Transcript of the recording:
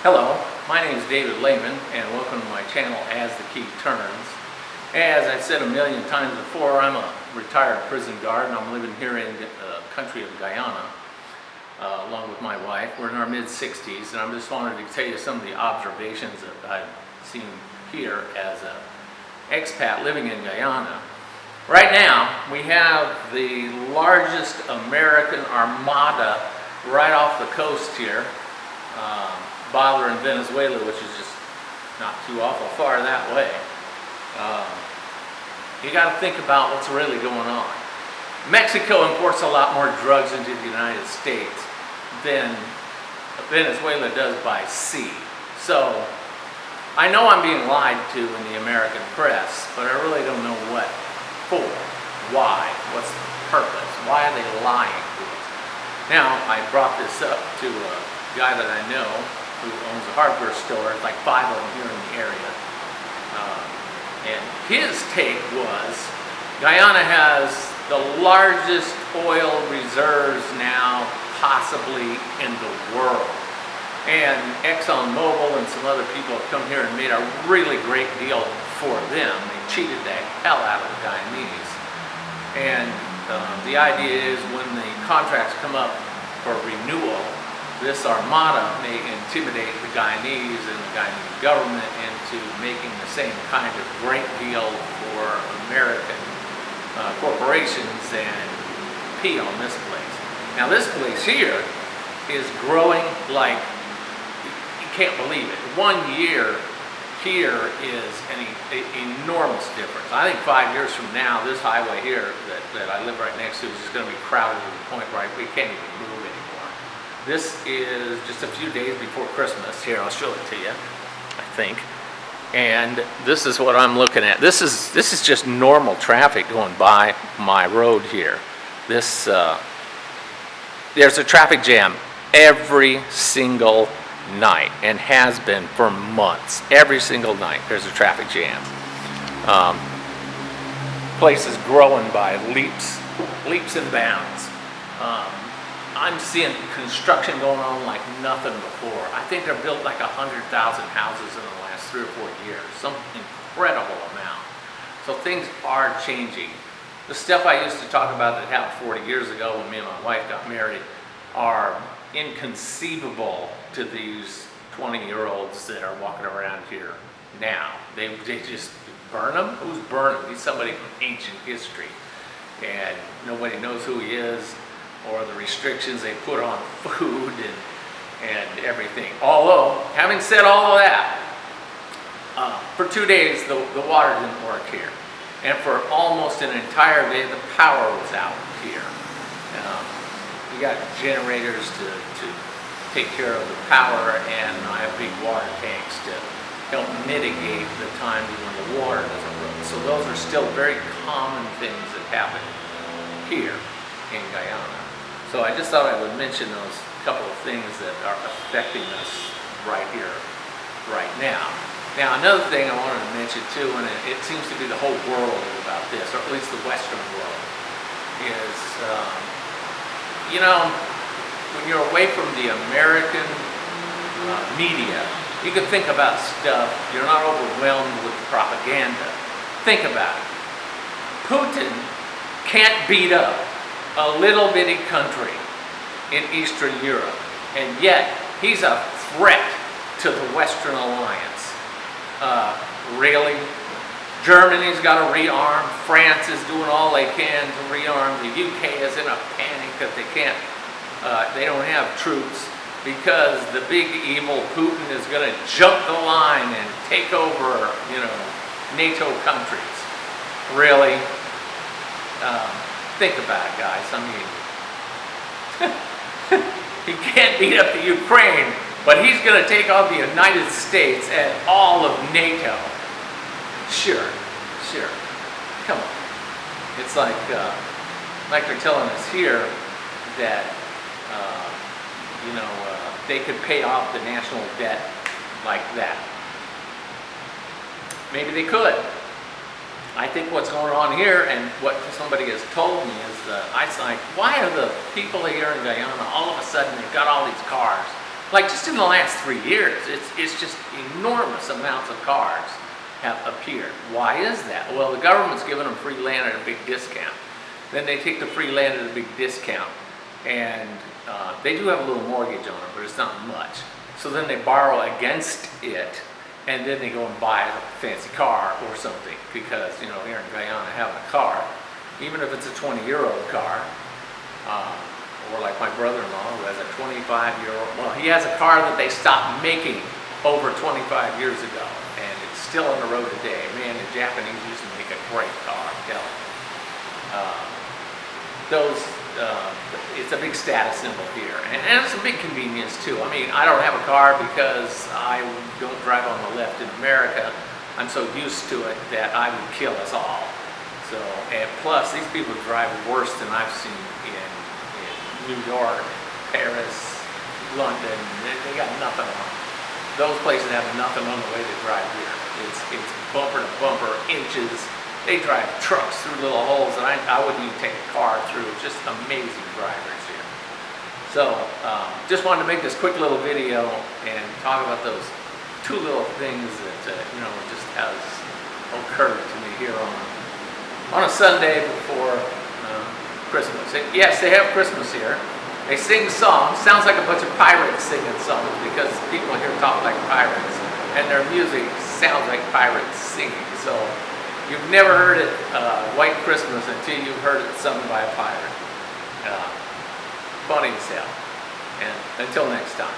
Hello, my name is David Lehman and welcome to my channel As the Key Turns. As I've said a million times before, I'm a retired prison guard and I'm living here in the country of Guyana along with my wife. We're in our mid-60s and I just wanted to tell you some of the observations that I've seen here as an expat living in Guyana. Right now we have the largest American armada right off the coast here. Bothering Venezuela, which is just not too awful far that way. You got to think about what's really going on. Mexico imports a lot more drugs into the United States than Venezuela does by sea. So I know I'm being lied to in the American press, but I really don't know what for, why, what's the purpose, why are they lying to us? Now, I brought this up to a guy that I know who owns a hardware store. It's like 5 of them here in the area. And his take was, Guyana has the largest oil reserves now possibly in the world. And ExxonMobil and some other people have come here and made a really great deal for them. They cheated the hell out of the Guyanese. And the idea is when the contracts come up for renewal, this armada may intimidate the Guyanese and the Guyanese government into making the same kind of great deal for American corporations and pee on this place. Now this place here is growing like, you can't believe it. 1 year here is an enormous difference. I think 5 years from now, this highway here that I live right next to is just going to be crowded to the point where we can't even move anymore. This is just a few days before Christmas. Here, I'll show it to you, I think. And this is what I'm looking at. This is just normal traffic going by my road here. There's a traffic jam every single night and has been for months. Every single night there's a traffic jam. Place is growing by leaps and bounds. I'm seeing construction going on like nothing before. I think they're built like 100,000 houses in the last 3 or 4 years. Some incredible amount. So things are changing. The stuff I used to talk about that happened 40 years ago when me and my wife got married are inconceivable to these 20-year-olds that are walking around here now. They just burn them? Who's burning? He's somebody from ancient history. And nobody knows who he is, or the restrictions they put on food and everything. Although, having said all of that, for 2 days the water didn't work here. And for almost an entire day the power was out here. We got generators to take care of the power, and I have big water tanks to help mitigate the times when the water doesn't run. So those are still very common things that happen here in Guyana. So I just thought I would mention those couple of things that are affecting us right here, right now. Now another thing I wanted to mention too, and it seems to be the whole world is about this, or at least the Western world, is, when you're away from the American media, you can think about stuff, you're not overwhelmed with propaganda. Think about it. Putin can't beat up a little bitty country in Eastern Europe, and yet he's a threat to the Western alliance. Really? Germany's got to rearm. France is doing all they can to rearm. The UK is in a panic that they don't have troops because the big evil Putin is going to jump the line and take over, NATO countries. Really? Think about it, guys. I mean, he can't beat up the Ukraine, but he's going to take on the United States and all of NATO. Sure. Come on. It's like they're telling us here that, they could pay off the national debt like that. Maybe they could. I think what's going on here, and what somebody has told me is, I was like, why are the people here in Guyana all of a sudden they've got all these cars Like just in the last 3 years, it's just enormous amounts of cars have appeared. Why is that? Well, the government's giving them free land at a big discount. Then they take the free land at a big discount, and they do have a little mortgage on it, but it's not much. So then they borrow against it, and then they go and buy a fancy car or something, because here in Guyana, having a car, even if it's a 20-year-old car, or like my brother-in-law who has a 25-year-old, well, he has a car that they stopped making over 25 years ago, and it's still on the road today. Man, the Japanese used to make a great car, I'm telling you. It's a big status symbol here, and it's a big convenience too. I mean, I don't have a car because I don't drive on the left in America. I'm so used to it that I would kill us all. So, and plus, these people drive worse than I've seen in New York, Paris, London. They got nothing on. Those places have nothing on the way they drive here. It's bumper to bumper, inches. They drive trucks through little holes, and I wouldn't even take a car through. Just amazing drivers here. So, just wanted to make this quick little video and talk about those two little things that just has occurred to me here on a Sunday before Christmas. Yes, they have Christmas here. They sing songs. Sounds like a bunch of pirates singing songs, because people here talk like pirates, and their music sounds like pirates singing. So you've never heard it, White Christmas, until you've heard it sung by a pirate. Funny as hell. And until next time.